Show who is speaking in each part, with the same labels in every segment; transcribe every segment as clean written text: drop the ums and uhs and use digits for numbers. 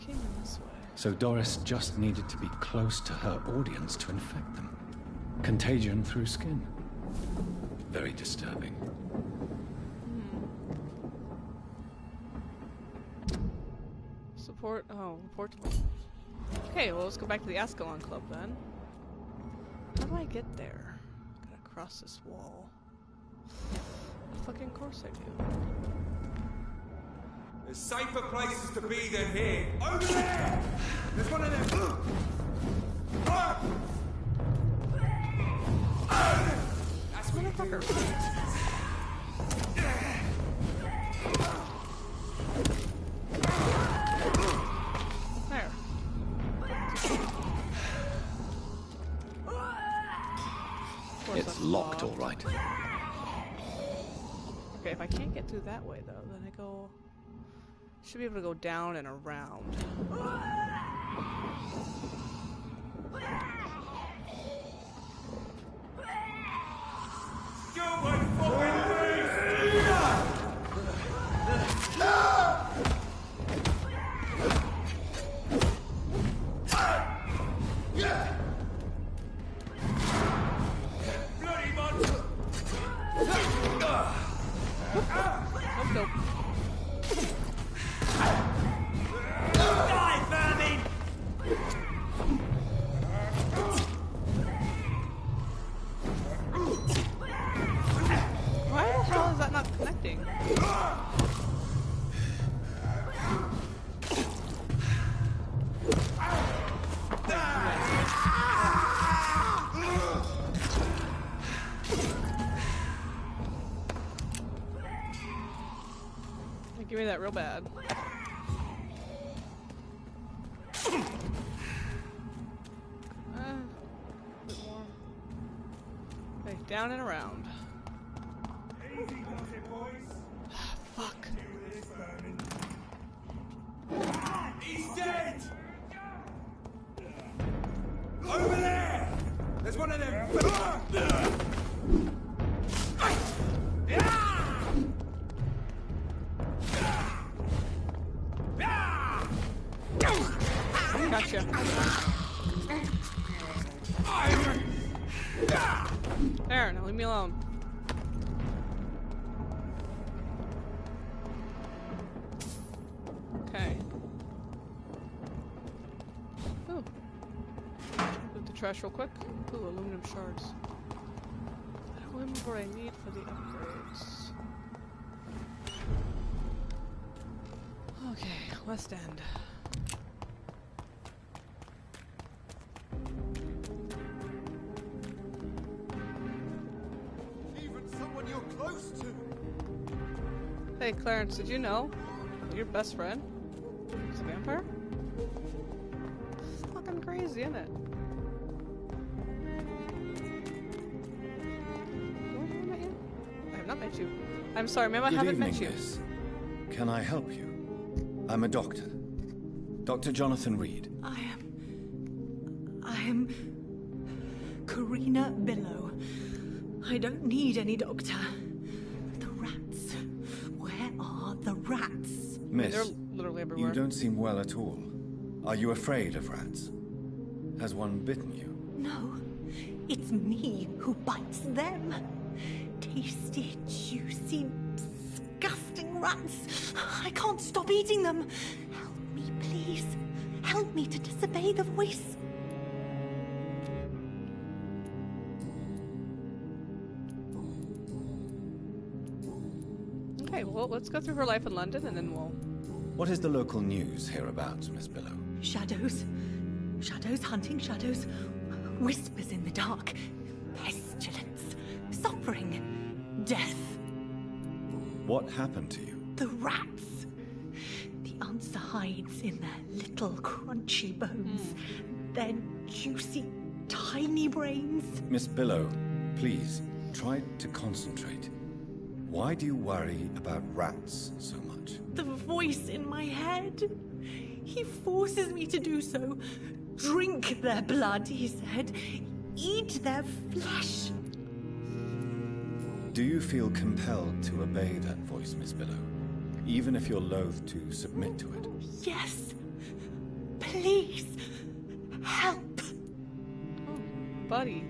Speaker 1: came in this way.
Speaker 2: So Doris just needed to be close to her audience to infect them. Contagion through skin. Very disturbing.
Speaker 1: Support. Oh, report. Okay, well, let's go back to the Ascalon Club then. How do I get there? Gotta cross this wall. Fucking course I do.
Speaker 3: There's safer places to be than here. Over there! There's one of them. That's what
Speaker 1: Motherfucker. There.
Speaker 2: It's locked, all right.
Speaker 1: Okay, if I can't get through that way, though, then I go... Should be able to go down and around. Nope. Why the hell is that not connecting? Give me that real bad. A bit more. Okay, down and around. Fuck.
Speaker 3: He's dead! Over there! There's one of them!
Speaker 1: Gotcha. There, now leave me alone. Okay. Ooh. Move the trash real quick. Ooh, aluminum shards. I don't remember what I need for the upgrades. Okay, West End. Hey Clarence, did you know your best friend is a vampire? It's fucking crazy, isn't it? Have I met you? I have not met you. I'm sorry, ma'am, I haven't met you.
Speaker 2: Miss. Can I help you? I'm a doctor. Dr. Jonathan Reed.
Speaker 4: I am Karina Billow. I don't need any doctor. The rats. Where are the rats?
Speaker 2: Miss,
Speaker 1: they're literally everywhere.
Speaker 2: you don't seem well at all. Are you afraid of rats? Has one bitten you?
Speaker 4: No, it's me who bites them. Tasty, juicy, disgusting rats. I can't stop eating them. Help me, please. Help me to disobey the voice.
Speaker 1: Okay, well, let's go through her life in London and then we'll...
Speaker 2: What is the local news hereabouts, Miss Billow?
Speaker 4: Shadows. Shadows hunting shadows. Whispers in the dark. Pestilence. Suffering. Death.
Speaker 2: What happened to you?
Speaker 4: The rats. The answer hides in their little crunchy bones. Their juicy, tiny brains.
Speaker 2: Miss Billow, please, try to concentrate. Why do you worry about rats so much?
Speaker 4: The voice in my head. He forces me to do so. Drink their blood, he said. Eat their flesh.
Speaker 2: Do you feel compelled to obey that voice, Miss Billow? Even if you're loath to submit to it?
Speaker 4: Yes. Please, help.
Speaker 1: Oh, buddy.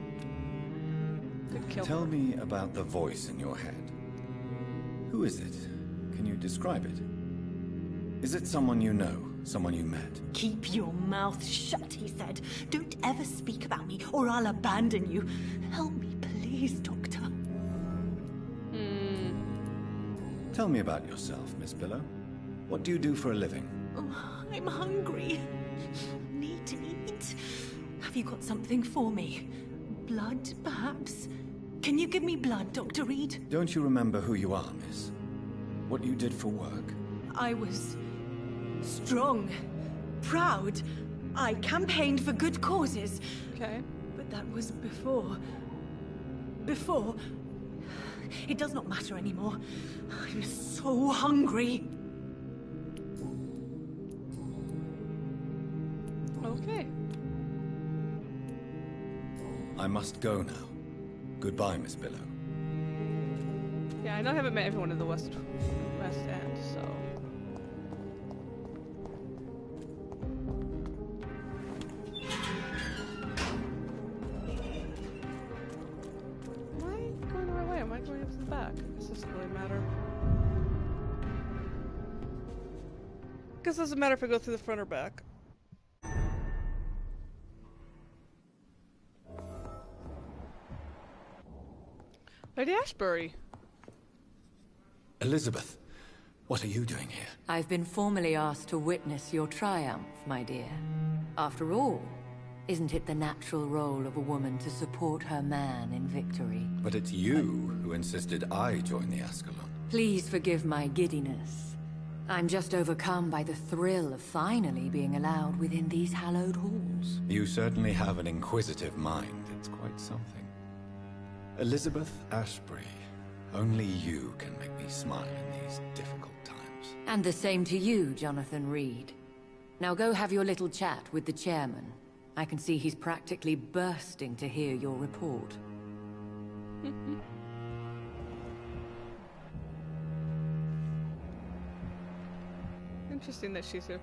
Speaker 1: Good kill.
Speaker 2: Tell me about the voice in your head. Who is it? Can you describe it? Is it someone you know? Someone you met?
Speaker 4: Keep your mouth shut, he said. Don't ever speak about me, or I'll abandon you. Help me, please, Doctor.
Speaker 2: Tell me about yourself, Miss Billow. What do you do for a living?
Speaker 4: Oh, I'm hungry. Need to eat. Have you got something for me? Blood, perhaps? Can you give me blood, Dr. Reed?
Speaker 2: Don't you remember who you are, miss? What you did for work?
Speaker 4: I was strong, proud. I campaigned for good causes.
Speaker 1: Okay.
Speaker 4: But that was before. It does not matter anymore. I'm so hungry.
Speaker 1: Okay.
Speaker 2: I must go now. Goodbye, Miss Billow.
Speaker 1: Yeah, I know I haven't met everyone in the West End, so. Am I going the right way? Am I going up to the back? I guess this doesn't really matter. I guess it doesn't matter if I go through the front or back. Lady Ashbury.
Speaker 2: Elizabeth, what are you doing here?
Speaker 5: I've been formally asked to witness your triumph, my dear. After all, isn't it the natural role of a woman to support her man in victory?
Speaker 2: But it's you who insisted I join the Ascalon.
Speaker 5: Please forgive my giddiness. I'm just overcome by the thrill of finally being allowed within these hallowed halls.
Speaker 2: You certainly have an inquisitive mind. It's quite something. Elizabeth Ashbury, only you can make me smile in these difficult times.
Speaker 5: And the same to you, Jonathan Reed. Now go have your little chat with the chairman. I can see he's practically bursting to hear your report.
Speaker 1: Interesting that she's here.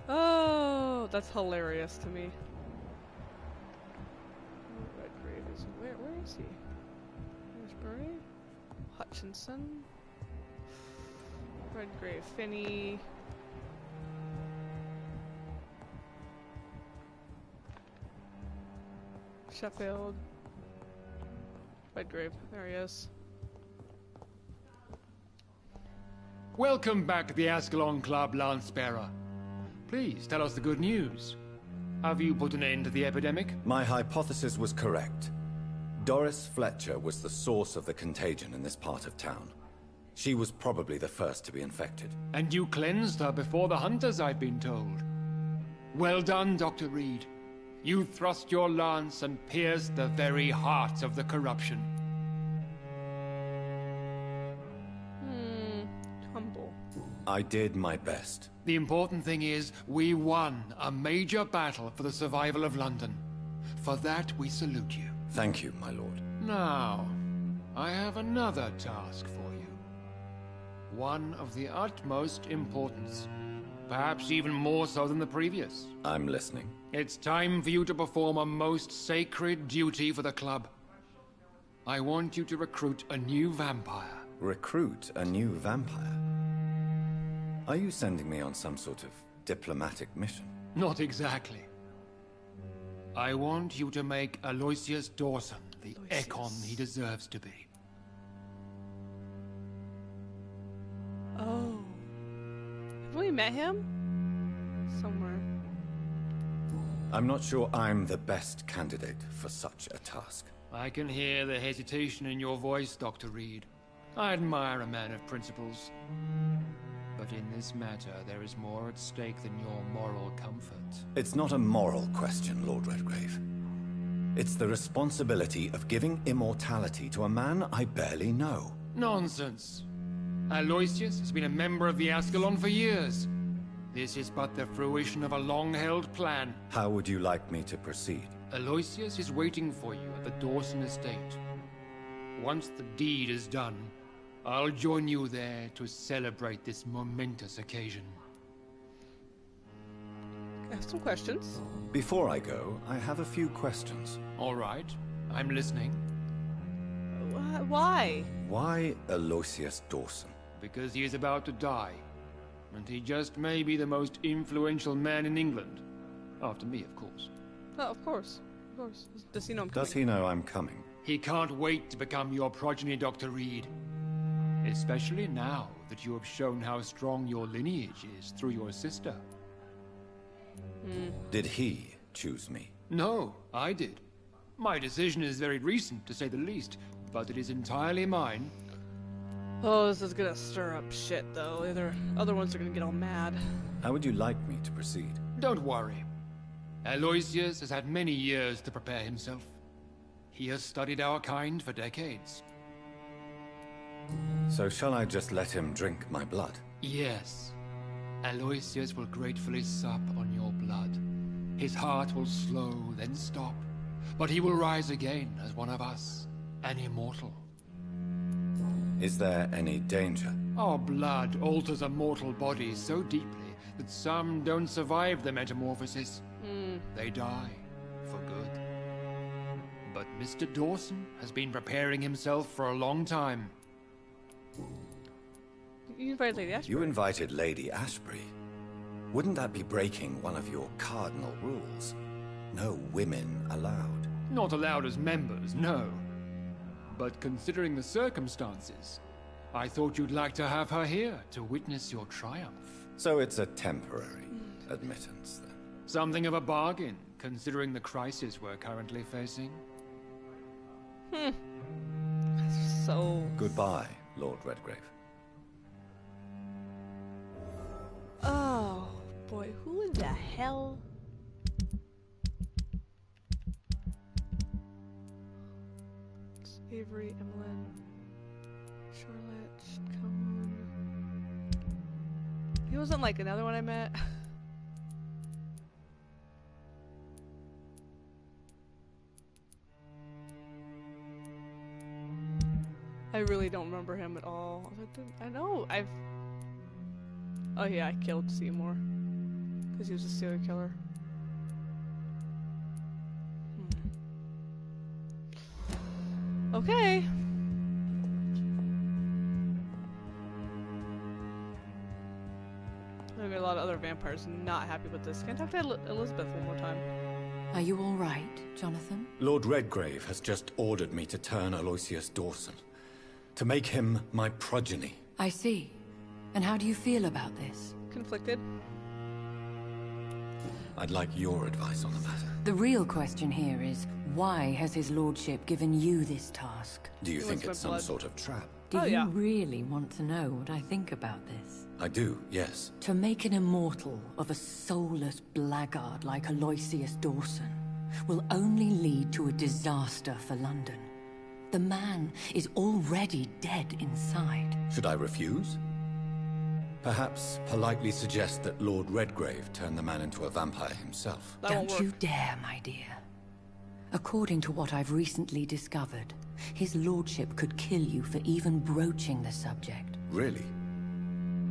Speaker 1: Oh, that's hilarious to me. Redgrave is where is he? Ashbury? Hutchinson? Redgrave, Finney. Sheffield. Redgrave, there he is.
Speaker 6: Welcome back to the Ascalon Club, Lance-Bearer. Please tell us the good news. Have you put an end to the epidemic?
Speaker 2: My hypothesis was correct. Doris Fletcher was the source of the contagion in this part of town. She was probably the first to be infected.
Speaker 6: And you cleansed her before the hunters, I've been told. Well done, Dr. Reed. You thrust your lance and pierced the very heart of the corruption.
Speaker 1: Humble.
Speaker 2: I did my best.
Speaker 6: The important thing is, we won a major battle for the survival of London. For that, we salute you.
Speaker 2: Thank you, my lord.
Speaker 6: Now, I have another task for you. One of the utmost importance. Perhaps even more so than the previous.
Speaker 2: I'm listening.
Speaker 6: It's time for you to perform a most sacred duty for the club. I want you to recruit a new vampire.
Speaker 2: Recruit a new vampire? Are you sending me on some sort of diplomatic mission?
Speaker 6: Not exactly. I want you to make Aloysius Dawson the Ekon he deserves to be.
Speaker 1: Oh. Have we met him? Somewhere.
Speaker 2: I'm not sure I'm the best candidate for such a task.
Speaker 6: I can hear the hesitation in your voice, Dr. Reed. I admire a man of principles. But in this matter, there is more at stake than your moral comfort.
Speaker 2: It's not a moral question, Lord Redgrave. It's the responsibility of giving immortality to a man I barely know.
Speaker 6: Nonsense. Aloysius has been a member of the Ascalon for years. This is but the fruition of a long-held plan.
Speaker 2: How would you like me to proceed?
Speaker 6: Aloysius is waiting for you at the Dawson estate. Once the deed is done, I'll join you there to celebrate this momentous occasion.
Speaker 1: I have some questions.
Speaker 2: Before I go, I have a few questions.
Speaker 6: All right, I'm listening.
Speaker 1: Why?
Speaker 2: Why Aloysius Dawson?
Speaker 6: Because he is about to die. And he just may be the most influential man in England. After me, of course.
Speaker 1: Oh, of course. Of course. Does he know I'm coming?
Speaker 2: Does he know I'm coming?
Speaker 6: He can't wait to become your progeny, Dr. Reed. Especially now that you have shown how strong your lineage is through your sister.
Speaker 2: Did he choose me?
Speaker 6: No, I did. My decision is very recent, to say the least, but it is entirely mine.
Speaker 1: Oh, this is gonna stir up shit, though. Either other ones are gonna get all mad.
Speaker 2: How would you like me to proceed?
Speaker 6: Don't worry. Aloysius has had many years to prepare himself. He has studied our kind for decades.
Speaker 2: So shall I just let him drink my blood?
Speaker 6: Yes. Aloysius will gratefully sup on your blood. His heart will slow, then stop. But he will rise again as one of us, an immortal.
Speaker 2: Is there any danger?
Speaker 6: Our blood alters a mortal body so deeply that some don't survive the metamorphosis. They die, for good. But Mr. Dawson has been preparing himself for a long time.
Speaker 1: You invited Lady Ashbury.
Speaker 2: You invited Lady Ashbury. Wouldn't that be breaking one of your cardinal rules? No women allowed.
Speaker 6: Not allowed as members, no. But considering the circumstances, I thought you'd like to have her here to witness your triumph.
Speaker 2: So it's a temporary admittance, then?
Speaker 6: Something of a bargain, considering the crisis we're currently facing.
Speaker 1: So...
Speaker 2: Goodbye, Lord Redgrave.
Speaker 1: Oh, boy. Who in the hell... It's Avery, Emmeline, Charlotte, Calhoun... He wasn't like another one I met. I really don't remember him at all. I know, I've... Oh yeah, I killed Seymour. Because he was a serial killer. Okay. There are a lot of other vampires not happy with this. Can I talk to Elizabeth one more time?
Speaker 5: Are you all right, Jonathan?
Speaker 2: Lord Redgrave has just ordered me to turn Aloysius Dawson. To make him my progeny.
Speaker 5: I see. And how do you feel about this?
Speaker 1: Conflicted?
Speaker 2: I'd like your advice on the matter.
Speaker 5: The real question here is, why has his lordship given you this task?
Speaker 2: Do you
Speaker 1: He
Speaker 2: think
Speaker 1: wants my
Speaker 2: it's some
Speaker 1: blood.
Speaker 2: sort of trap?
Speaker 5: Do
Speaker 1: Oh,
Speaker 5: you
Speaker 1: yeah.
Speaker 5: really want to know what I think about this?
Speaker 2: I do, yes.
Speaker 5: To make an immortal of a soulless blackguard like Aloysius Dawson will only lead to a disaster for London. The man is already dead inside.
Speaker 2: Should I refuse? Perhaps politely suggest that Lord Redgrave turn the man into a vampire himself.
Speaker 1: That won't
Speaker 5: Don't
Speaker 1: work.
Speaker 5: you dare, my dear. According to what I've recently discovered, his lordship could kill you for even broaching the subject.
Speaker 2: Really?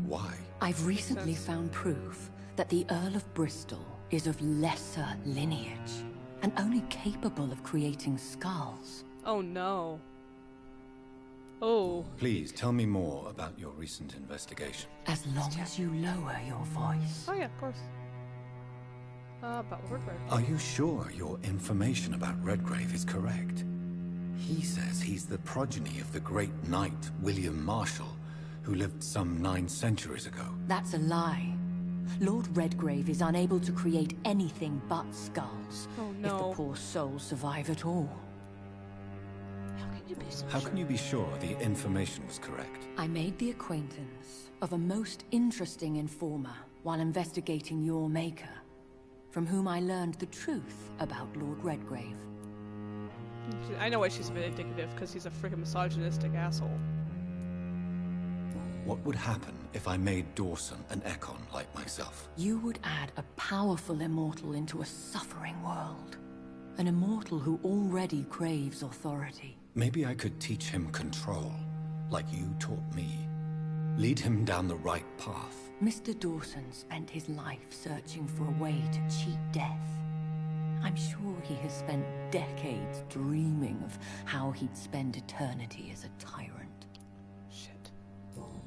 Speaker 2: Why?
Speaker 5: I've recently
Speaker 1: sense.
Speaker 5: found proof that the Earl of Bristol is of lesser lineage and only capable of creating skulls.
Speaker 1: Oh no. Oh.
Speaker 2: Please tell me more about your recent investigation.
Speaker 5: As long as you lower your voice.
Speaker 1: Oh yeah, of course. About Redgrave.
Speaker 2: Are you sure your information about Redgrave is correct? He says he's the progeny of the great knight William Marshall, who lived some 9 centuries ago.
Speaker 5: That's a lie. Lord Redgrave is unable to create anything but skulls.
Speaker 1: Oh
Speaker 5: If
Speaker 1: no.
Speaker 5: the poor souls survive at all.
Speaker 1: How can you be so
Speaker 2: How can you be sure the information was correct?
Speaker 5: I made the acquaintance of a most interesting informer while investigating your maker, from whom I learned the truth about Lord Redgrave.
Speaker 1: I know why she's vindictive, because he's a freaking misogynistic asshole.
Speaker 2: What would happen if I made Dawson an Ekon like myself?
Speaker 5: You would add a powerful immortal into a suffering world. An immortal who already craves authority.
Speaker 2: Maybe I could teach him control, like you taught me. Lead him down the right path.
Speaker 5: Mr. Dawson spent his life searching for a way to cheat death. I'm sure he has spent decades dreaming of how he'd spend eternity as a tyrant.
Speaker 1: Shit.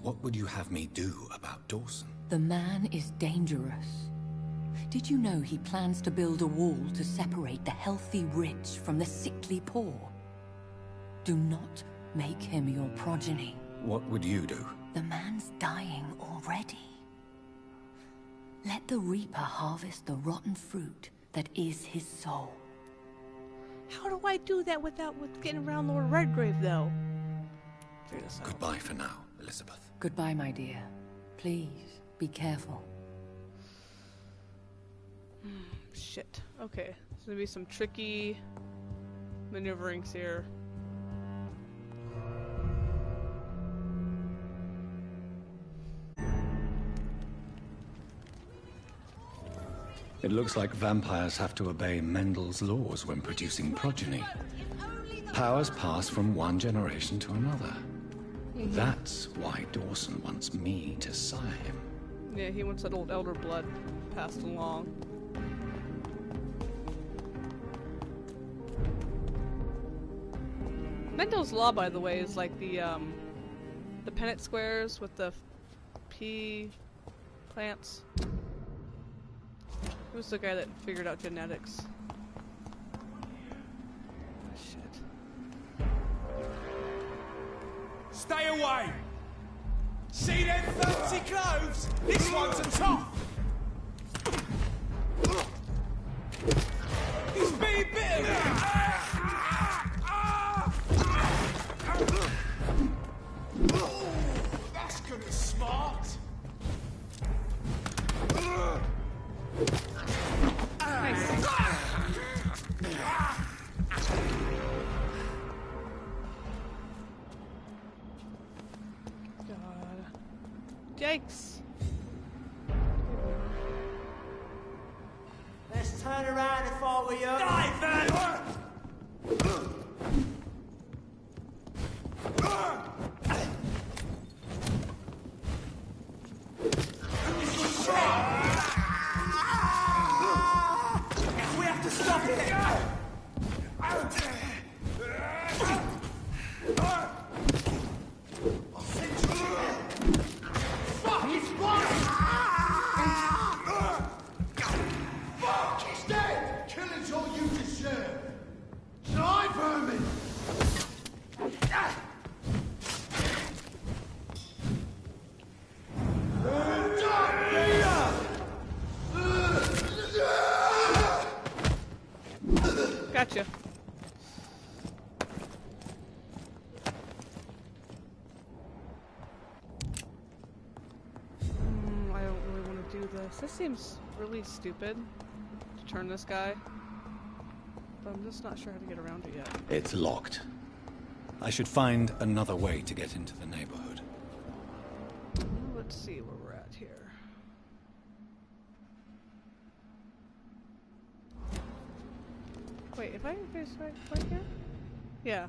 Speaker 2: What would you have me do about Dawson?
Speaker 5: The man is dangerous. Did you know he plans to build a wall to separate the healthy rich from the sickly poor? Do not make him your progeny.
Speaker 2: What would you do?
Speaker 5: The man's dying already. Let the Reaper harvest the rotten fruit that is his soul.
Speaker 1: How do I do that without getting around Lord Redgrave, though? Figure this out.
Speaker 2: Goodbye for now, Elizabeth.
Speaker 5: Goodbye, my dear. Please, be careful.
Speaker 1: Shit. Okay. There's gonna be some tricky maneuverings here.
Speaker 2: It looks like vampires have to obey Mendel's laws when producing progeny. Powers pass from one generation to another. That's why Dawson wants me to sire him.
Speaker 1: Yeah, he wants that old elder blood passed along. Mendel's law, by the way, is like the Punnett squares with the pea plants. Who's the guy that figured out genetics? Oh, shit.
Speaker 3: Stay away! See them fancy clothes? This one's a top! He's being bitten! That's gonna smart!
Speaker 1: Nice. God. Yikes.
Speaker 7: Let's turn around if I were you.
Speaker 3: Die, man!
Speaker 7: We have to stop it. Fuck, it's one! Fuck, he's dead! Killing's all you deserve. Die, vermin!
Speaker 1: Gotcha. I don't really want to do this. This seems really stupid to turn this guy. But I'm just not sure how to get around it yet.
Speaker 2: It's locked. I should find another way to get into the neighborhood.
Speaker 1: Let's see where we're at here. Wait, if I face right here? Yeah.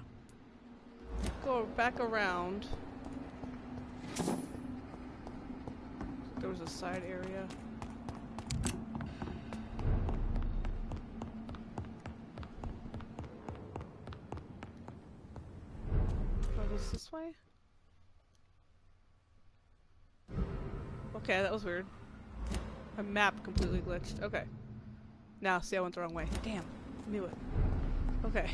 Speaker 1: Go back around. There was a side area. Oh, was this way? Okay, that was weird. My map completely glitched. Okay. Now, see, I went the wrong way. Damn. Knew it. Okay.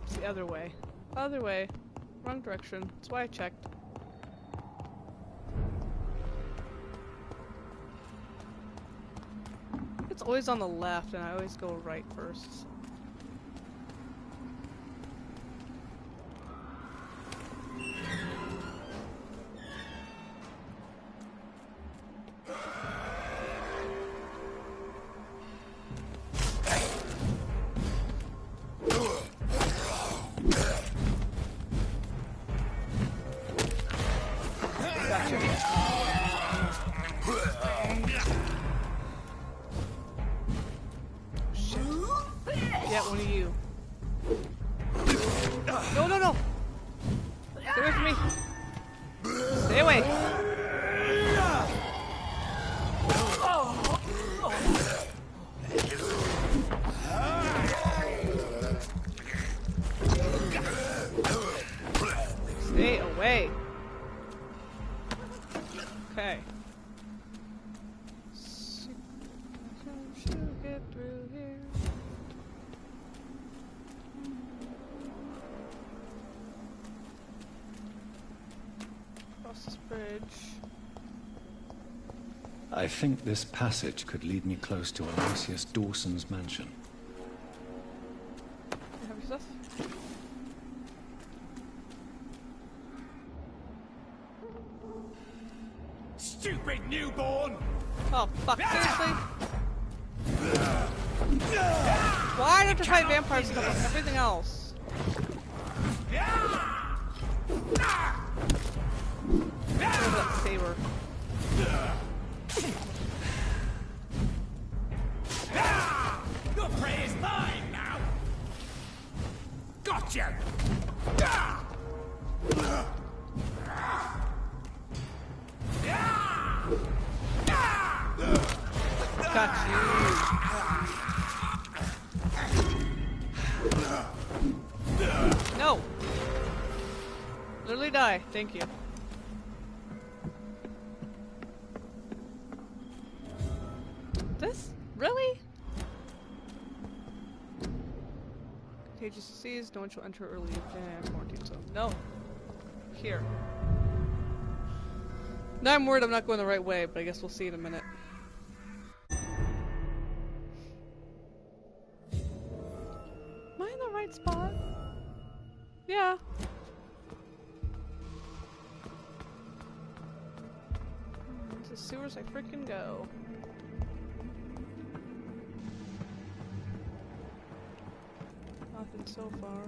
Speaker 1: It's the other way. Other way. Wrong direction. That's why I checked. It's always on the left, and I always go right first.
Speaker 2: I think this passage could lead me close to Aloysius Dawson's mansion.
Speaker 1: You have your stuff?
Speaker 3: Stupid newborn!
Speaker 1: Oh, fuck, seriously? Why do I have to fight vampires and everything else? Look at that saber.
Speaker 3: Your prey is mine now! Gotcha!
Speaker 1: Got you. No! Literally die. Thank you. This? Really? Contagious disease. No one shall enter early. Quarantine zone. No. Here. Now I'm worried I'm not going the right way, but I guess we'll see in a minute. Am I in the right spot? Yeah. It's as sewer as I freaking go. Nothing so far.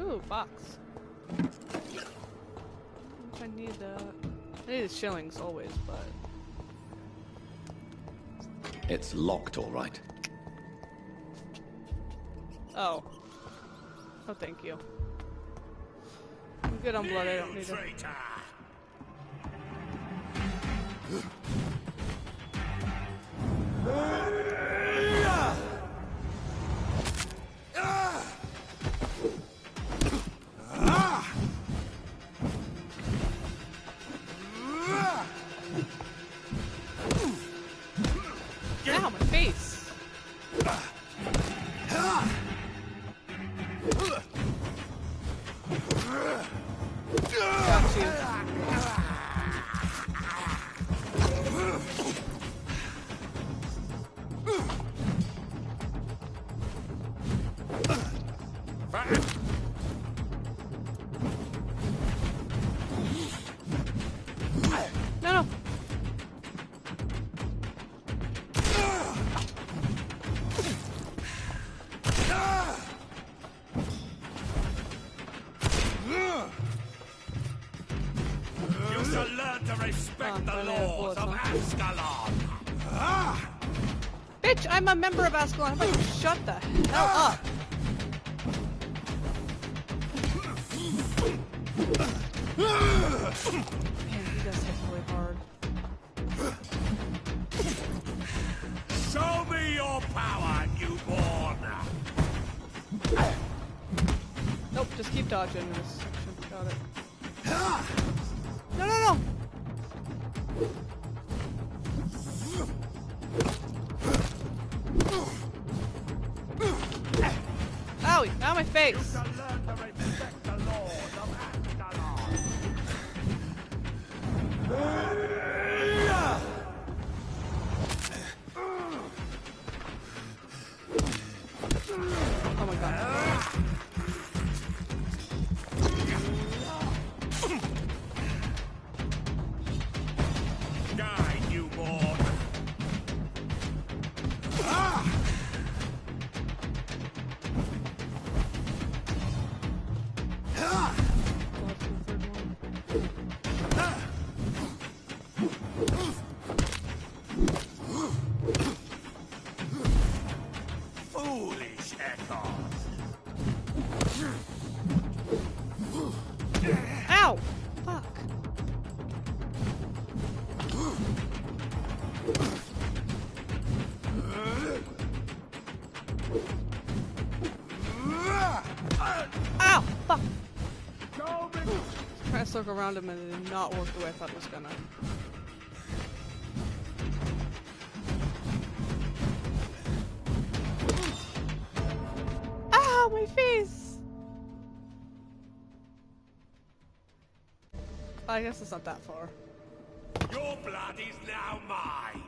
Speaker 1: Ooh, box. I need that. I need the shillings always, but...
Speaker 2: It's locked, all right.
Speaker 1: Oh. Oh, thank you. I'm good on blood, I don't need it. Ow, my face! Got you. No, no.
Speaker 3: You shall learn to respect the laws of Ascalon!
Speaker 1: Bitch, I'm a member of Ascalon. How about you shut the hell up? Man, he does hit really hard.
Speaker 3: Show me your power, newborn!
Speaker 1: Nope, just keep dodging in this section. Got it. No, no, no! Owie! Ow, my face! Oh my god.
Speaker 3: Die, newborn! Foolish echoes!
Speaker 1: Ow! Fuck. Ow! Fuck! Trying to circle around him and it did not work the way I thought it was gonna. my face! I guess it's not that far.
Speaker 3: Your blood is now mine.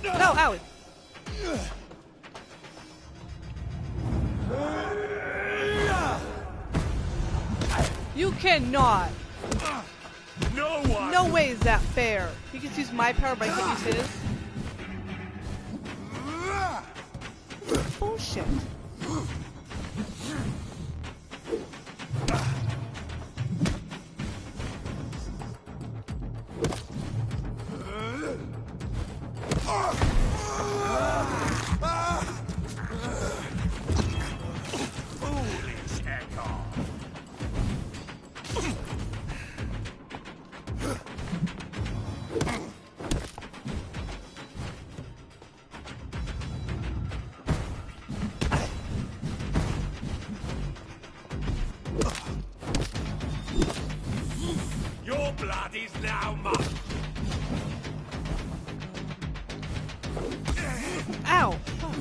Speaker 1: No, owie! You cannot!
Speaker 3: No one.
Speaker 1: No way is that fair! He gets to use my power, but I can't use his? Bullshit.
Speaker 3: Foolish echo. Your blood is now mine.
Speaker 1: Ow! Fuck.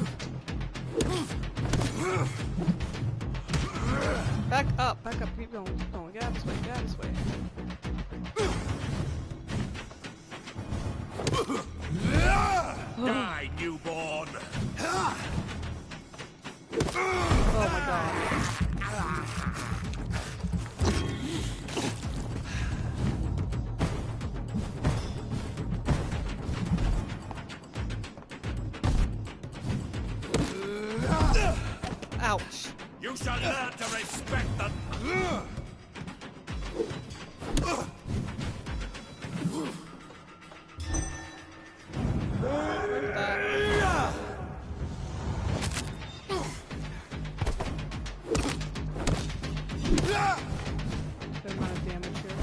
Speaker 1: Back up, keep going, keep going. Get out this way, get out this way.
Speaker 3: Die, newborn.
Speaker 1: Oh my god. Ouch.
Speaker 3: You shall learn to respect the...
Speaker 1: Where's that? Good amount of damage here.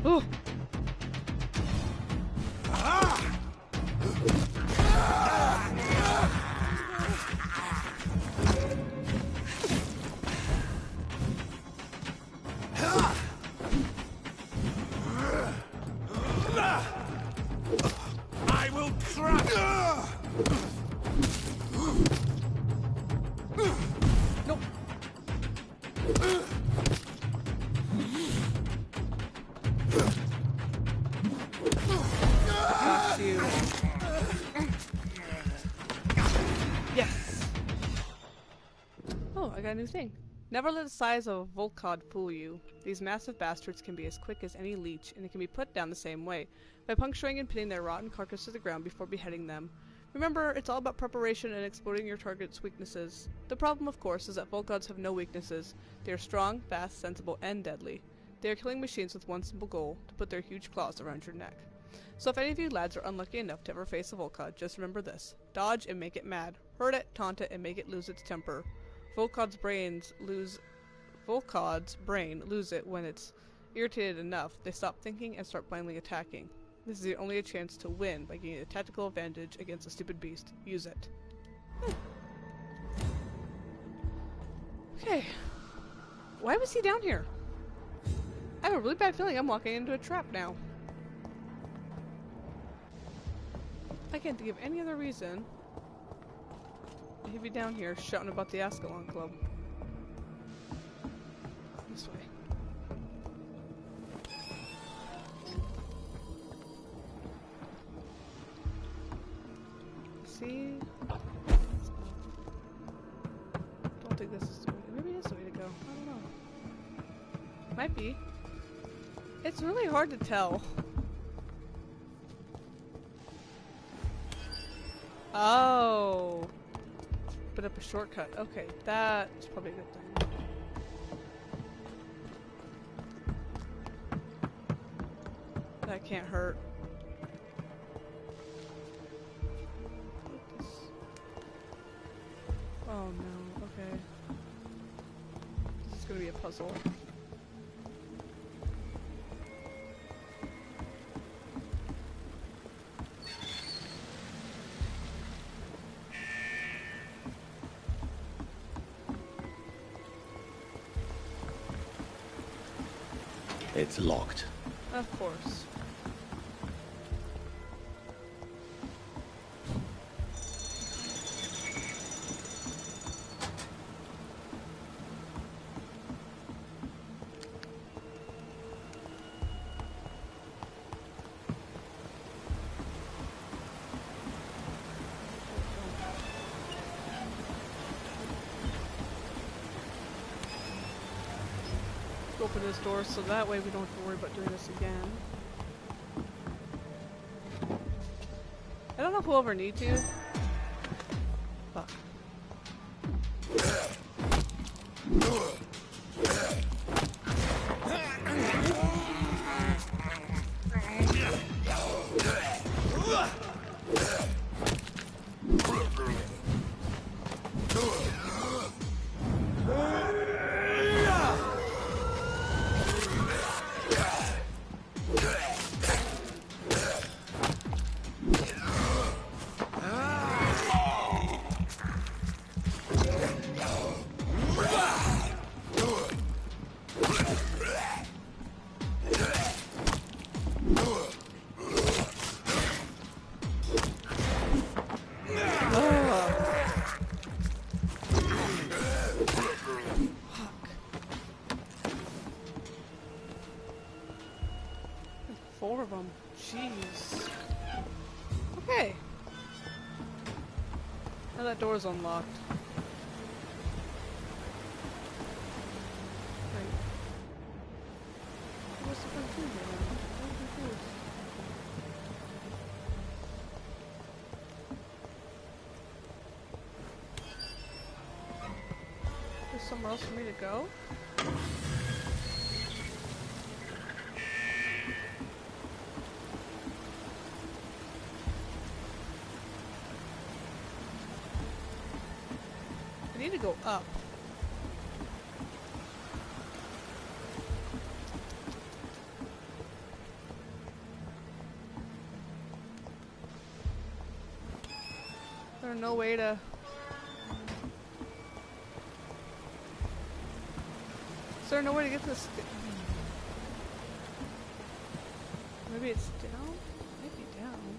Speaker 1: Ooh.
Speaker 3: I will crush.
Speaker 1: Nope. Got you. Yes. Oh, I got a new thing. Never let the size of a Volcod fool you. These massive bastards can be as quick as any leech, and it can be put down the same way, by puncturing and pinning their rotten carcass to the ground before beheading them. Remember, it's all about preparation and exploiting your target's weaknesses. The problem, of course, is that Volcods have no weaknesses. They are strong, fast, sensible, and deadly. They are killing machines with one simple goal, to put their huge claws around your neck. So if any of you lads are unlucky enough to ever face a Volcod, just remember this. Dodge and make it mad. Hurt it, taunt it, and make it lose its temper. Volcod's brain lose it when it's irritated enough. They stop thinking and start blindly attacking. This is the only chance to win by gaining a tactical advantage against a stupid beast. Use it. Okay. Why was he down here? I have a really bad feeling I'm walking into a trap now. I can't think of any other reason he'd be down here shouting about the Ascalon Club. This way. See? Don't think this is the way. Maybe it is the way to go. I don't know. Might be. It's really hard to tell. Oh. Put up a shortcut. Okay, that's probably a good thing. That can't hurt. Oh no, okay. This is gonna be a puzzle.
Speaker 2: It's locked.
Speaker 1: Of course. Open this door so that way we don't have to worry about doing this again. I don't know if we'll ever need to. Fuck. Four of them. Jeez. Okay. Now that door's unlocked. Right. What's the front door here now? I'm confused. There's somewhere else for me to go? I need to go up. There's no way to... Is there no way to get this? Maybe it's down? Maybe down.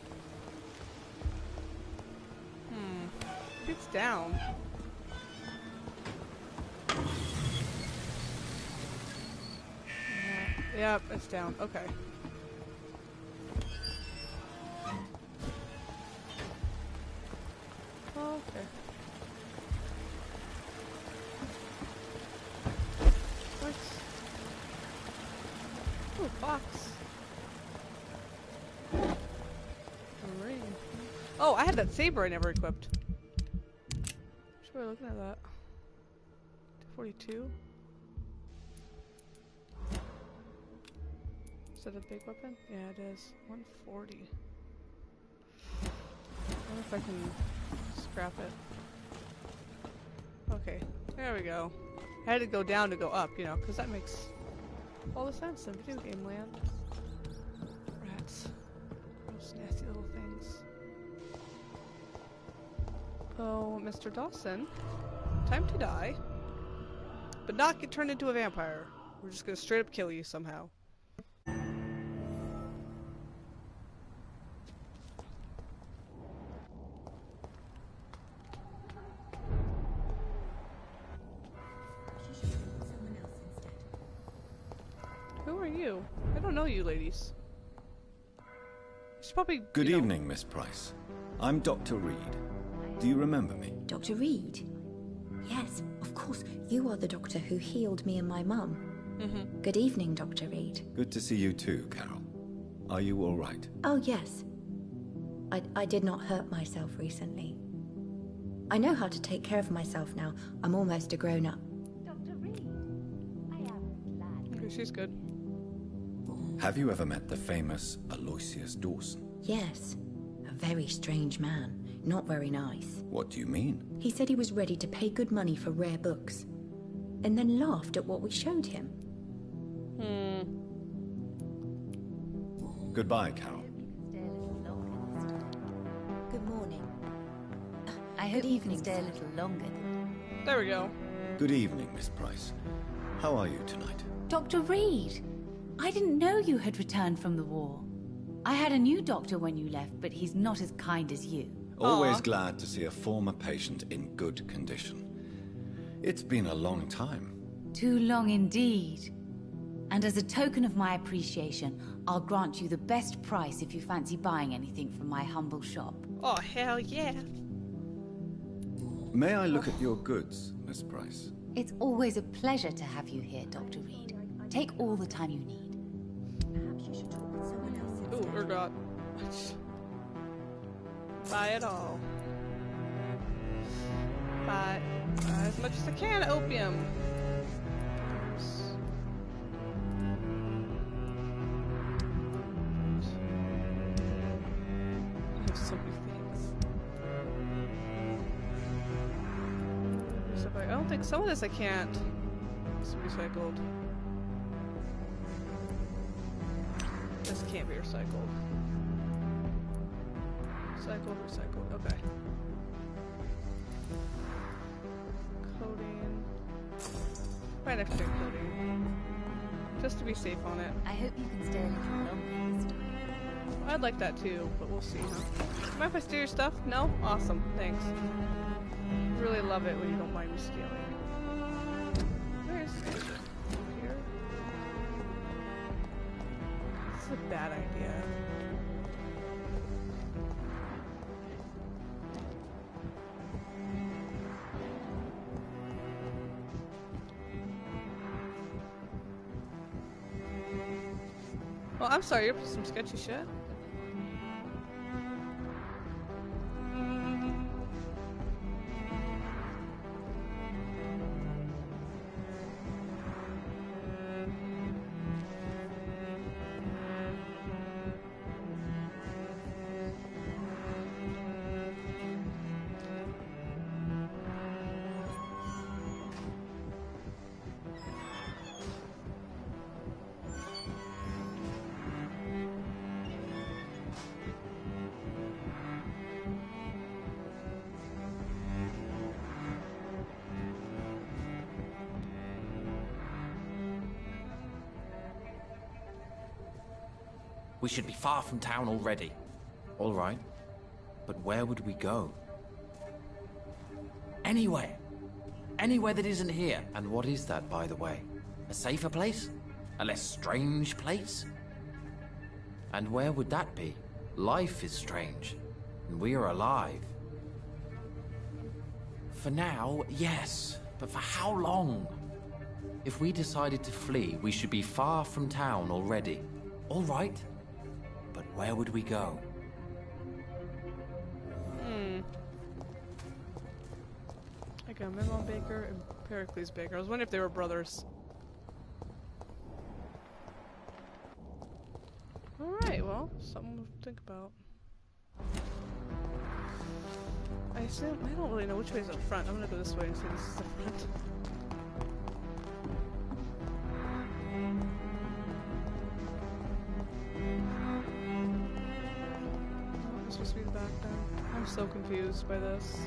Speaker 1: Maybe it's down. Yep, it's down. Okay. Okay. What's... Ooh, box. A ring. Oh, I had that saber I never equipped. Sure, we're looking at that. 242. Is that a big weapon? Yeah, it is. 140. I wonder if I can scrap it. Okay, there we go. I had to go down to go up, you know, because that makes all the sense in video game land. Rats. Those nasty little things. Oh, Mr. Dawson. Time to die. But not get turned into a vampire. We're just gonna straight up kill you somehow. Who are you? I don't know you ladies. She's probably,
Speaker 2: Good evening, Miss Price. I'm Dr. Reed. Do you remember me?
Speaker 8: Dr. Reed? Yes, of course. You are the doctor who healed me and my mum.
Speaker 1: Mm-hmm.
Speaker 8: Good evening, Dr. Reed.
Speaker 2: Good to see you too, Carol. Are you all right?
Speaker 8: Oh, yes. I did not hurt myself recently. I know how to take care of myself now. I'm almost a grown-up.
Speaker 9: Dr. Reed, I am glad.
Speaker 1: Okay, she's good.
Speaker 2: Have you ever met the famous Aloysius Dawson?
Speaker 8: Yes. A very strange man. Not very nice.
Speaker 2: What do you mean?
Speaker 8: He said he was ready to pay good money for rare books. And then laughed at what we showed him.
Speaker 2: Goodbye, Carol.
Speaker 8: Good morning.
Speaker 9: I hope you can stay a little longer.
Speaker 1: There we go.
Speaker 2: Good evening, Miss Price. How are you tonight?
Speaker 9: Dr. Reed,
Speaker 10: I didn't know you had returned from the war. I had a new doctor when you left, but he's not as kind as you.
Speaker 2: Always glad to see a former patient in good condition. It's been a long time.
Speaker 10: Too long indeed. And as a token of my appreciation, I'll grant you the best price if you fancy buying anything from my humble shop.
Speaker 1: Oh, hell yeah.
Speaker 2: May I look at your goods, Miss Price?
Speaker 10: It's always a pleasure to have you here, Dr. Reed. Take all the time you need.
Speaker 8: Perhaps you should talk with someone else
Speaker 1: Ooh,
Speaker 8: instead.
Speaker 1: ergot. Buy it all. Buy as much as I can, opium. I have so many things. I don't think some of this I can't. It's recycled. This can't be recycled. Recycled, okay. Coating. Right next to coating. Just to be safe on it.
Speaker 10: I hope you can stay a little longer this time.
Speaker 1: I'd like that too, but we'll see, huh? Mind if I steal your stuff? No? Awesome, thanks. Really love it when you don't mind me stealing. Where is it? Here? This is a bad idea. Well, I'm sorry, you're up to some sketchy shit.
Speaker 11: We should be far from town already. All right. But where would we go? Anywhere. Anywhere that isn't here. And what is that, by the way? A safer place? A less strange place? And where would that be? Life is strange. And we are alive. For now, yes. But for how long? If we decided to flee, we should be far from town already. All right. But where would we go?
Speaker 1: Like a Memon Baker and Pericles Baker. I was wondering if they were brothers. Alright, well, something to think about. I assume, I don't really know which way is up front. I'm gonna go this way and see this is the front. This must be the back then. I'm so confused by this.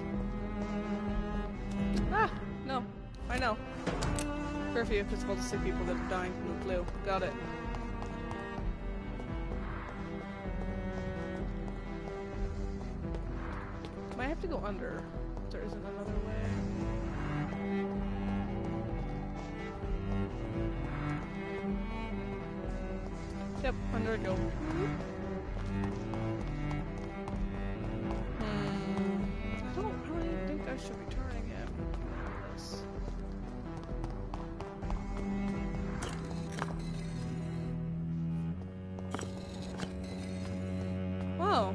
Speaker 1: Ah! No. I know. Curfew, if it's supposed to see people that are dying from the flu. Got it. Might have to go under. If there isn't another way. Yep, under I go. I don't really think I should be turning it. This. Whoa.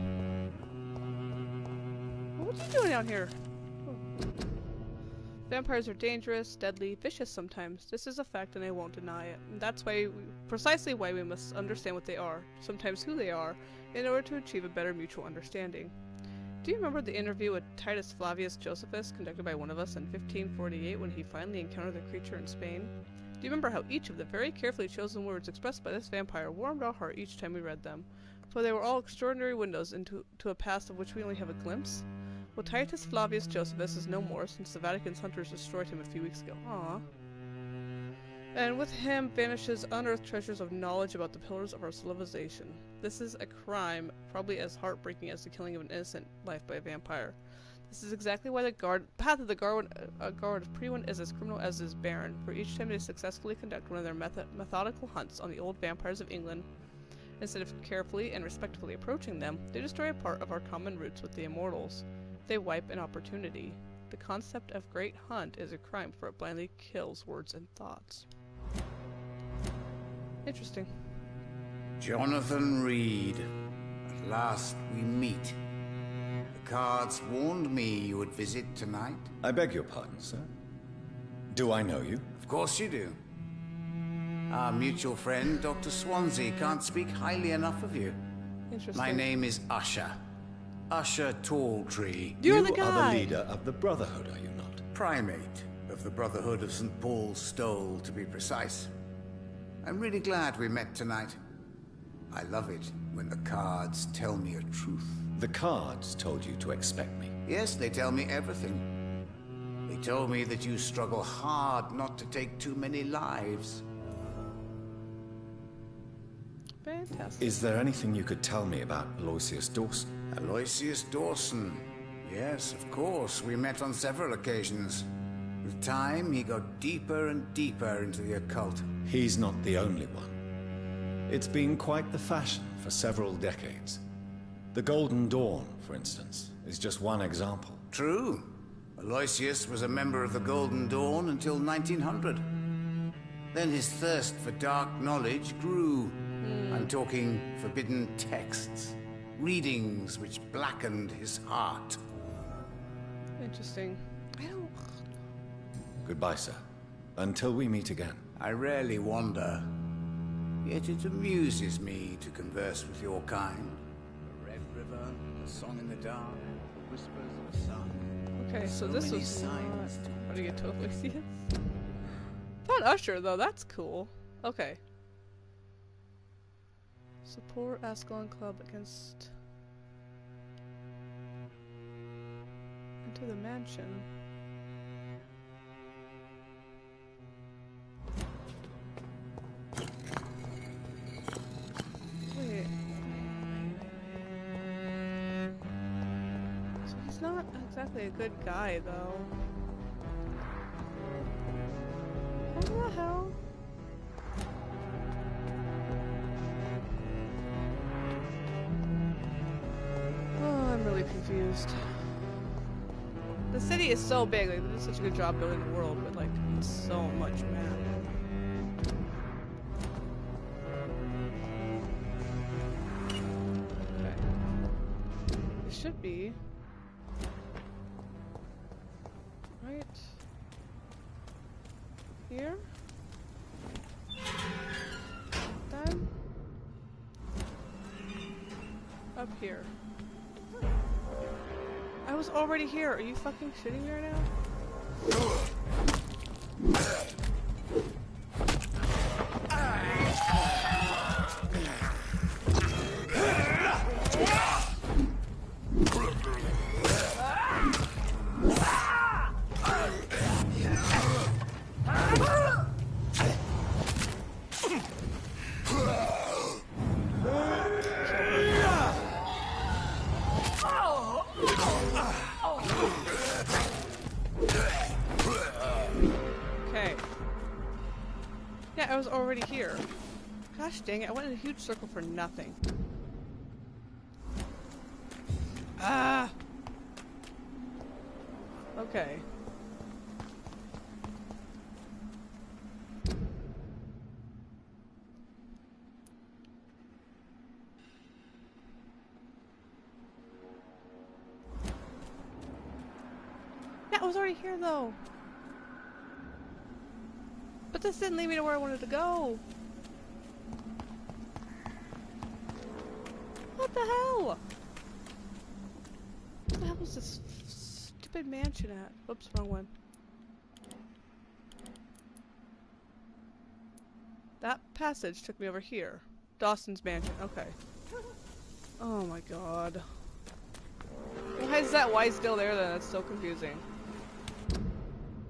Speaker 1: What are you doing out here? Oh. Vampires are dangerous, deadly, vicious sometimes. This is a fact and I won't deny it. And that's precisely why we must understand what they are, sometimes who they are, in order to achieve a better mutual understanding. Do you remember the interview with Titus Flavius Josephus conducted by one of us in 1548 when he finally encountered the creature in Spain? Do you remember how each of the very carefully chosen words expressed by this vampire warmed our heart each time we read them? For they were all extraordinary windows into a past of which we only have a glimpse? Well, Titus Flavius Josephus is no more since the Vatican's hunters destroyed him a few weeks ago. Aww. And with him vanishes unearthed treasures of knowledge about the pillars of our civilization. This is a crime probably as heartbreaking as the killing of an innocent life by a vampire. This is exactly why the path of the guard of Prewin is as criminal as is barren, for each time they successfully conduct one of their methodical hunts on the old vampires of England, instead of carefully and respectfully approaching them, they destroy a part of our common roots with the immortals. They wipe an opportunity. The concept of great hunt is a crime, for it blindly kills words and thoughts. Interesting.
Speaker 12: Jonathan Reed. At last we meet. The cards warned me you would visit tonight.
Speaker 2: I beg your pardon, sir. Do I know you?
Speaker 12: Of course you do. Our mutual friend, Dr. Swansea, can't speak highly enough of you.
Speaker 1: Interesting.
Speaker 12: My name is Usher. Usher Talltree.
Speaker 1: You're
Speaker 2: you
Speaker 1: the guy!
Speaker 2: are the leader of the Brotherhood, are you not?
Speaker 12: Primate of the Brotherhood of St. Paul's Stole, to be precise. I'm really glad we met tonight. I love it when the cards tell me a truth.
Speaker 2: The cards told you to expect me.
Speaker 12: Yes, they tell me everything. They told me that you struggle hard not to take too many lives.
Speaker 1: Fantastic.
Speaker 2: Is there anything you could tell me about Aloysius Dawson?
Speaker 12: Aloysius Dawson. Yes, of course. We met on several occasions. With time, he got deeper and deeper into the occult.
Speaker 2: He's not the only one. It's been quite the fashion for several decades. The Golden Dawn, for instance, is just one example.
Speaker 12: True. Aloysius was a member of the Golden Dawn until 1900. Then his thirst for dark knowledge grew. I'm talking forbidden texts. Readings which blackened his heart.
Speaker 1: Interesting.
Speaker 2: Goodbye, sir. Until we meet again.
Speaker 12: I rarely wander, yet it amuses me to converse with your kind. A red river, a song in the dark, the whispers of a sun.
Speaker 1: Okay, so this
Speaker 12: many
Speaker 1: was
Speaker 12: signs to
Speaker 1: how to get to Aloysius. Found Usher though, that's cool. Okay. Support Ascalon Club against Enter the mansion. Wait. So he's not exactly a good guy though. What the hell? Oh, I'm really confused. The city is so big, like, they did such a good job building the world, but like, it's so much map. Okay. It should be right here. Then up here. I was already here. Are you fucking shitting me right now? I was already here. Gosh dang it, I went in a huge circle for nothing. Ah! Okay. Yeah, I was already here though. But this didn't lead me to where I wanted to go. What the hell? What the hell was this stupid mansion at? Oops, wrong one. That passage took me over here. Dawson's mansion, okay. Oh my god. Why is that Y still there then? That's so confusing.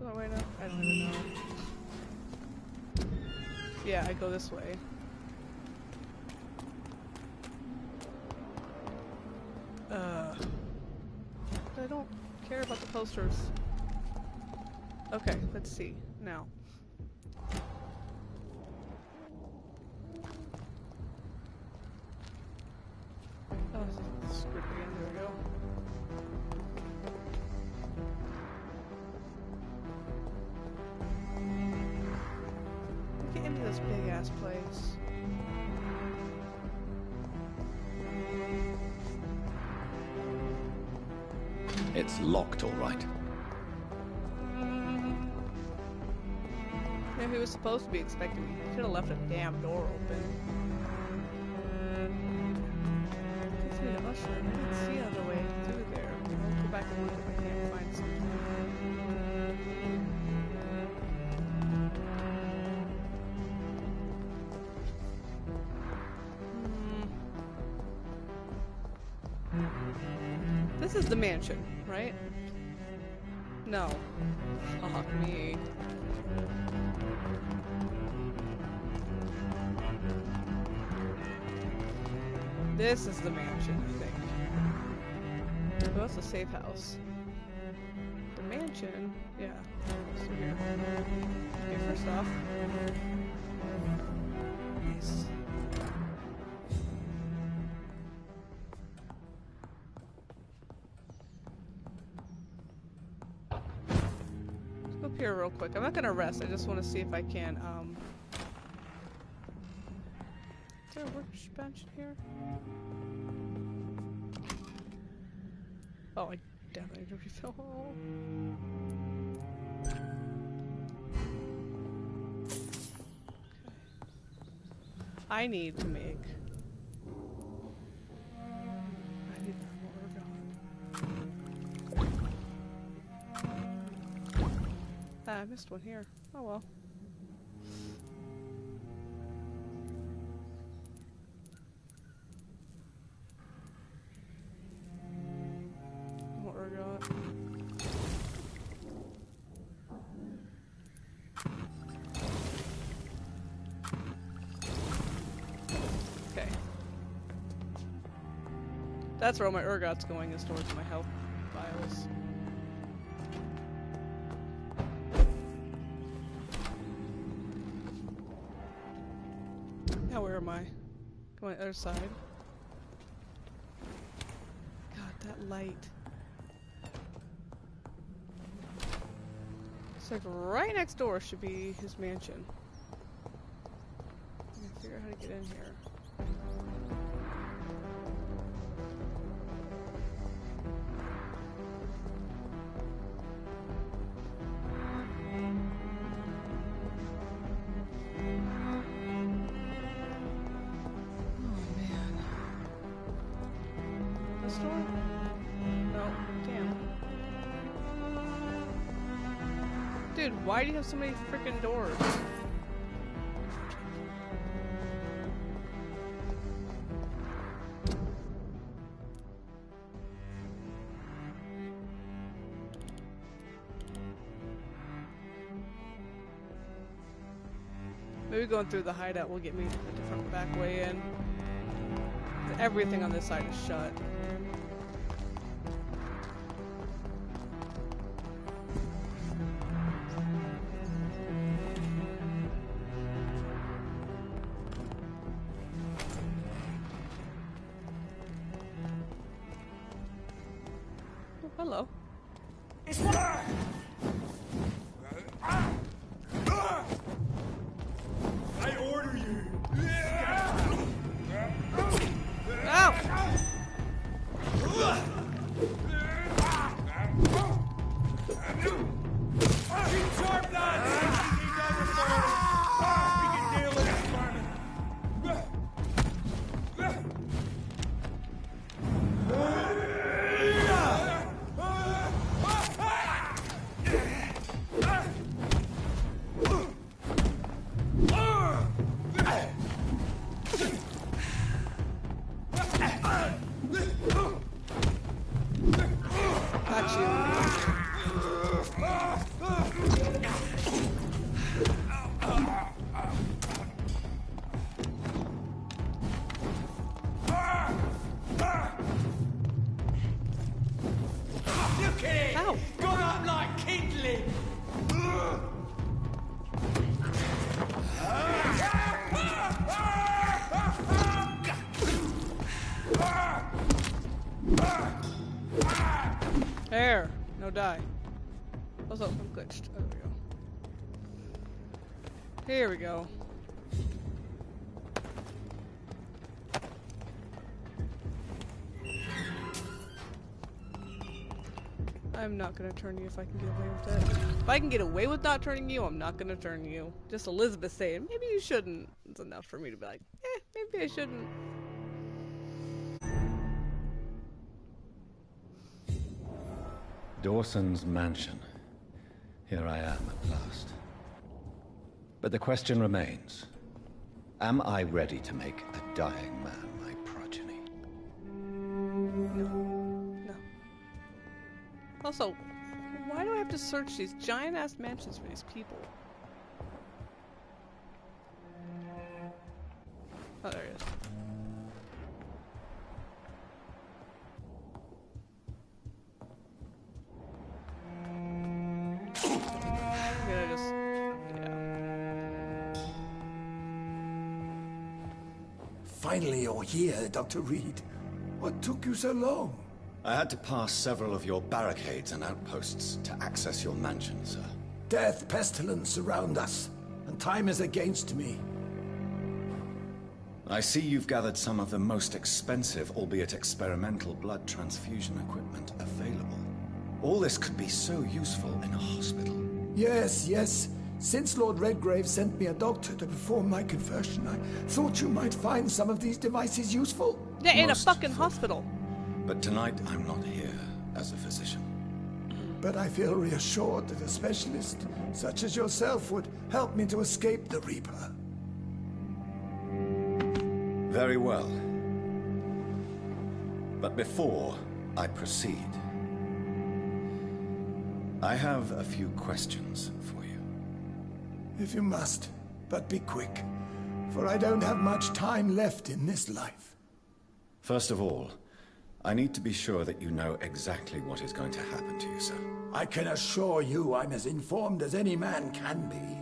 Speaker 1: Oh, wait, no. I don't even know. Yeah, I go this way. I don't care about the posters. Okay, let's see. Now. Oh, script again. There we go. Get into this big ass place.
Speaker 2: It's locked, all right.
Speaker 1: Yeah, he was supposed to be expecting me. He could have left a damn door open. Takes me to Usher. I didn't see another way through there. I'll go back and look if I can't find something. This is the mansion, right? No. Fuck me. This is the mansion, I think. Oh, that's a safe house. The mansion? Yeah. So here. Okay, first off. Nice. Let's go up here real quick. I'm not gonna rest, I just want to see if I can, is there a workbench here? Oh, I definitely need to refill. Okay. I need to make. I need more gun. Ah, I missed one here. Oh well. Okay. That's where all my ergot's going, is towards my health files. Now where am I? Go on the other side. God, that light. It's like right next door should be his mansion. I gotta figure out how to get in here. Dude, why do you have so many freaking doors? Maybe going through the hideout will get me a different back way in. Everything on this side is shut. Hello.
Speaker 3: I order you.
Speaker 1: Ow!
Speaker 3: Keep sharp, lads. Keep over for we can deal with this farming.
Speaker 1: die. Also, I'm glitched. Oh, there we go. Here we go. I'm not gonna turn you if I can get away with it. If I can get away with not turning you, I'm not gonna turn you. Just Elizabeth saying, maybe you shouldn't. It's enough for me to be like, maybe I shouldn't.
Speaker 2: Dawson's mansion. Here I am at last. But the question remains. Am I ready to make a dying man my progeny?
Speaker 1: No. Also, why do I have to search these giant-ass mansions for these people? Oh, there it is. I'm gonna just... yeah.
Speaker 7: Finally, you're here, Dr. Reed. What took you so long?
Speaker 2: I had to pass several of your barricades and outposts to access your mansion, sir.
Speaker 7: Death, pestilence surround us, and time is against me.
Speaker 2: I see you've gathered some of the most expensive, albeit experimental, blood transfusion equipment available. All this could be so useful in a hospital.
Speaker 7: Yes, yes. Since Lord Redgrave sent me a doctor to perform my conversion, I thought you might find some of these devices useful.
Speaker 1: Yeah, in a
Speaker 2: Most
Speaker 1: fucking
Speaker 2: full.
Speaker 1: hospital.
Speaker 2: But tonight, I'm not here as a physician.
Speaker 7: But I feel reassured that a specialist such as yourself would help me to escape the Reaper.
Speaker 2: Very well. But before I proceed, I have a few questions for you.
Speaker 7: If you must, but be quick, for I don't have much time left in this life.
Speaker 2: First of all, I need to be sure that you know exactly what is going to happen to you, sir.
Speaker 7: I can assure you I'm as informed as any man can be.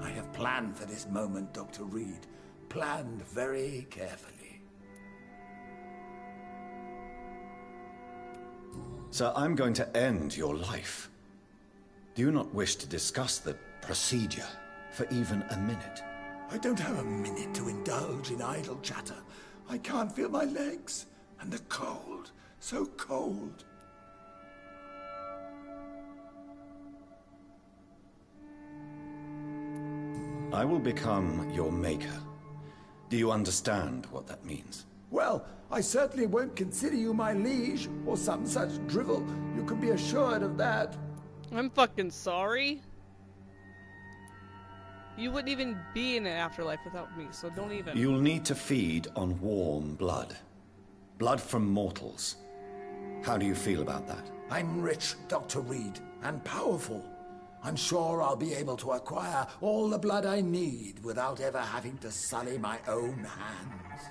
Speaker 7: I have planned for this moment, Dr. Reed. Planned very carefully.
Speaker 2: Sir, I'm going to end your life. Do you not wish to discuss the procedure for even a minute?
Speaker 7: I don't have a minute to indulge in idle chatter. I can't feel my legs. And the cold. So cold.
Speaker 2: I will become your maker. Do you understand what that means?
Speaker 7: Well, I certainly won't consider you my liege, or some such drivel. You can be assured of that.
Speaker 1: I'm fucking sorry. You wouldn't even be in an afterlife without me, so don't even.
Speaker 2: You'll need to feed on warm blood. Blood from mortals. How do you feel about that?
Speaker 7: I'm rich, Dr. Reed, and powerful. I'm sure I'll be able to acquire all the blood I need without ever having to sully my own hands.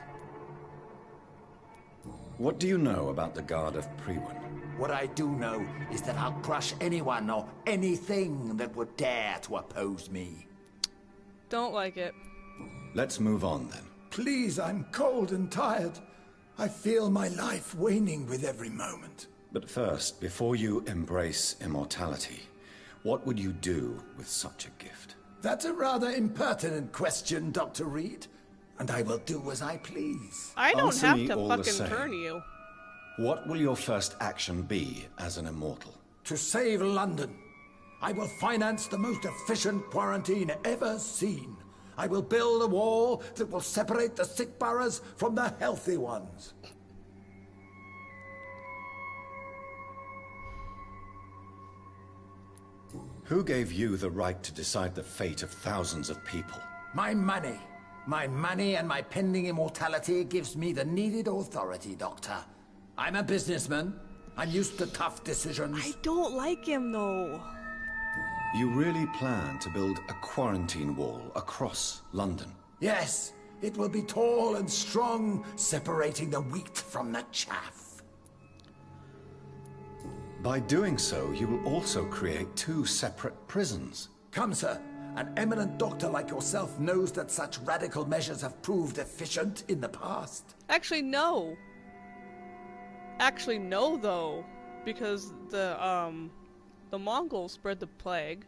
Speaker 2: What do you know about the Guard of Priwen?
Speaker 7: What I do know is that I'll crush anyone or anything that would dare to oppose me.
Speaker 1: Don't like it.
Speaker 2: Let's move on then.
Speaker 7: Please, I'm cold and tired. I feel my life waning with every moment.
Speaker 2: But first, before you embrace immortality, what would you do with such a gift?
Speaker 7: That's a rather impertinent question, Dr. Reed. And I will do as I please.
Speaker 1: I don't
Speaker 2: Answer
Speaker 1: have
Speaker 2: me
Speaker 1: to
Speaker 2: all the
Speaker 1: fucking
Speaker 2: same.
Speaker 1: turn you.
Speaker 2: What will your first action be as an immortal?
Speaker 7: To save London. I will finance the most efficient quarantine ever seen. I will build a wall that will separate the sick boroughs from the healthy ones.
Speaker 2: Who gave you the right to decide the fate of thousands of people?
Speaker 7: My money. My money and my pending immortality gives me the needed authority, Doctor. I'm a businessman. I'm used to tough decisions.
Speaker 1: I don't like him, though.
Speaker 2: You really plan to build a quarantine wall across London?
Speaker 7: Yes, it will be tall and strong, separating the wheat from the chaff.
Speaker 2: By doing so, you will also create 2 separate prisons.
Speaker 7: Come, sir. An eminent doctor like yourself knows that such radical measures have proved efficient in the past.
Speaker 1: Actually, no. Actually, no, though. because the Mongols spread the plague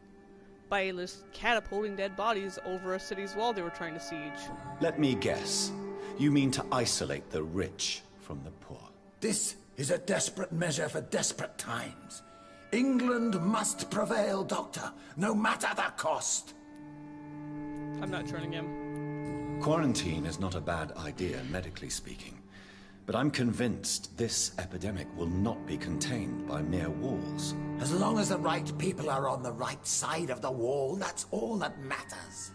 Speaker 1: by just catapulting dead bodies over a city's wall they were trying to siege.
Speaker 2: Let me guess. You mean to isolate the rich from the poor?
Speaker 7: This is a desperate measure for desperate times. England must prevail, Doctor, no matter the cost.
Speaker 1: I'm not turning him.
Speaker 2: Quarantine is not a bad idea, medically speaking. But I'm convinced this epidemic will not be contained by mere walls.
Speaker 7: As long as the right people are on the right side of the wall, that's all that matters.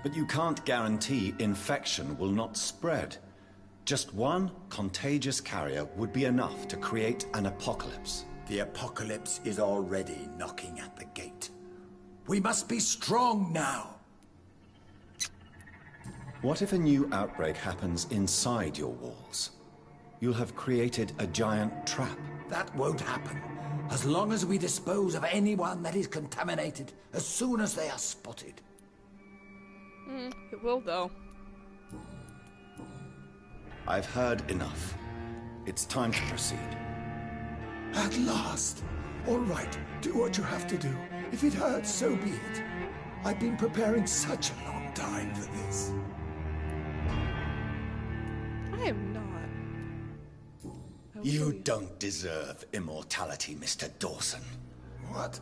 Speaker 2: But you can't guarantee infection will not spread. Just one contagious carrier would be enough to create an apocalypse.
Speaker 7: The apocalypse is already knocking at the gate. We must be strong now.
Speaker 2: What if a new outbreak happens inside your walls? You'll have created a giant trap.
Speaker 7: That won't happen. As long as we dispose of anyone that is contaminated as soon as they are spotted.
Speaker 1: It will, though.
Speaker 2: I've heard enough. It's time to proceed.
Speaker 7: At last. All right, do what you have to do. If it hurts, so be it. I've been preparing such a long time for this.
Speaker 1: I am not.
Speaker 2: You don't deserve immortality, Mr. Dawson.
Speaker 7: What?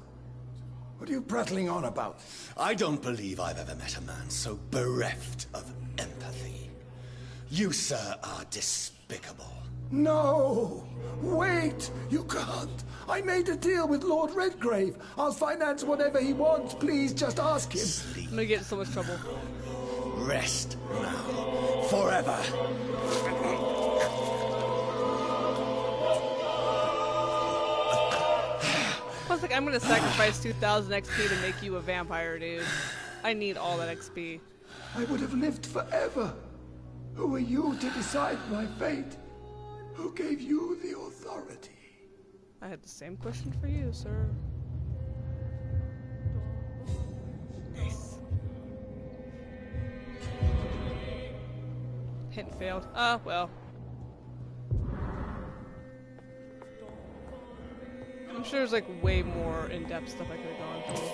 Speaker 7: What are you prattling on about?
Speaker 2: I don't believe I've ever met a man so bereft of empathy. You, sir, are despicable.
Speaker 7: No! Wait! You can't! I made a deal with Lord Redgrave. I'll finance whatever he wants. Please, just ask him.
Speaker 2: Sleep.
Speaker 1: I'm gonna get in so much trouble.
Speaker 2: Rest now. Forever.
Speaker 1: Plus, like, I'm gonna sacrifice 2,000 XP to make you a vampire, dude. I need all that XP.
Speaker 7: I would have lived forever. Who are you to decide my fate? Who gave you the authority?
Speaker 1: I had the same question for you, sir. Nice. Hint failed. Ah, well. I'm sure there's like way more in-depth stuff I could have gone through.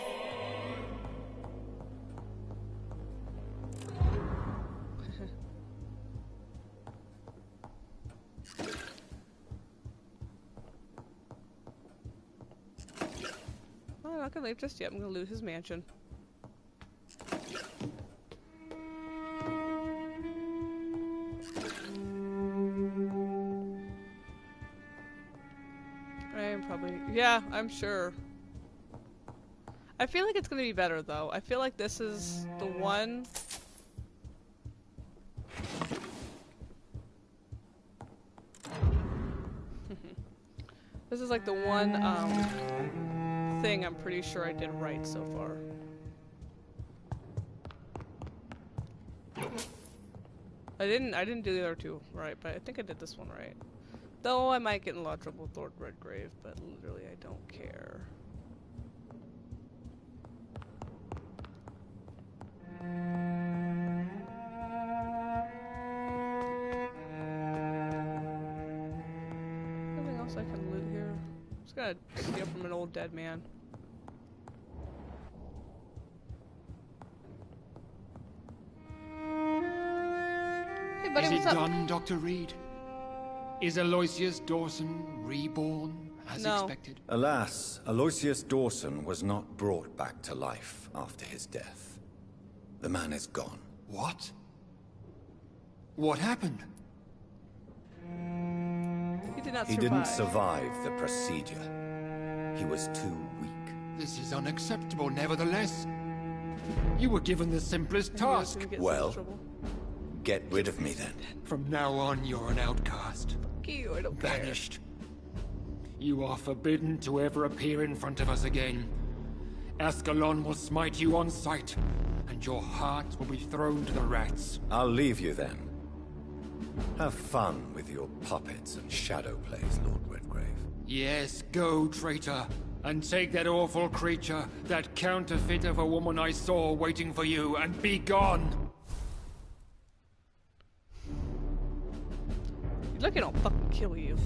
Speaker 1: I'm not gonna leave just yet. I'm gonna loot his mansion. I am probably... Yeah, I'm sure. I feel like it's gonna be better, though. I feel like this is the one... This is like the one, thing I'm pretty sure I did right so far. I didn't do the other two right, but I think I did this one right. Though I might get in a lot of trouble with Lord Redgrave, but literally I don't care. Anything else I can loot here? I'm just gonna steal from an old dead man. Hey buddy,
Speaker 6: Is
Speaker 1: what's
Speaker 6: it
Speaker 1: up?
Speaker 6: done, Dr. Reed? Is Aloysius Dawson reborn as expected?
Speaker 2: Alas, Aloysius Dawson was not brought back to life after his death. The man is gone.
Speaker 6: What? What happened?
Speaker 1: He did not survive.
Speaker 2: He didn't survive the procedure. He was too weak.
Speaker 6: This is unacceptable, nevertheless. You were given the simplest task.
Speaker 2: Well, get rid of me then.
Speaker 6: From now on, you're an outcast.
Speaker 1: You, I don't care.
Speaker 6: Banished. You are forbidden to ever appear in front of us again. Ascalon will smite you on sight, and your heart will be thrown to the rats.
Speaker 2: I'll leave you then. Have fun with your puppets and shadow plays, Lord Redgrave.
Speaker 6: Yes, go, traitor, and take that awful creature, that counterfeit of a woman I saw waiting for you, and be gone!
Speaker 1: Look, I don't fucking kill you.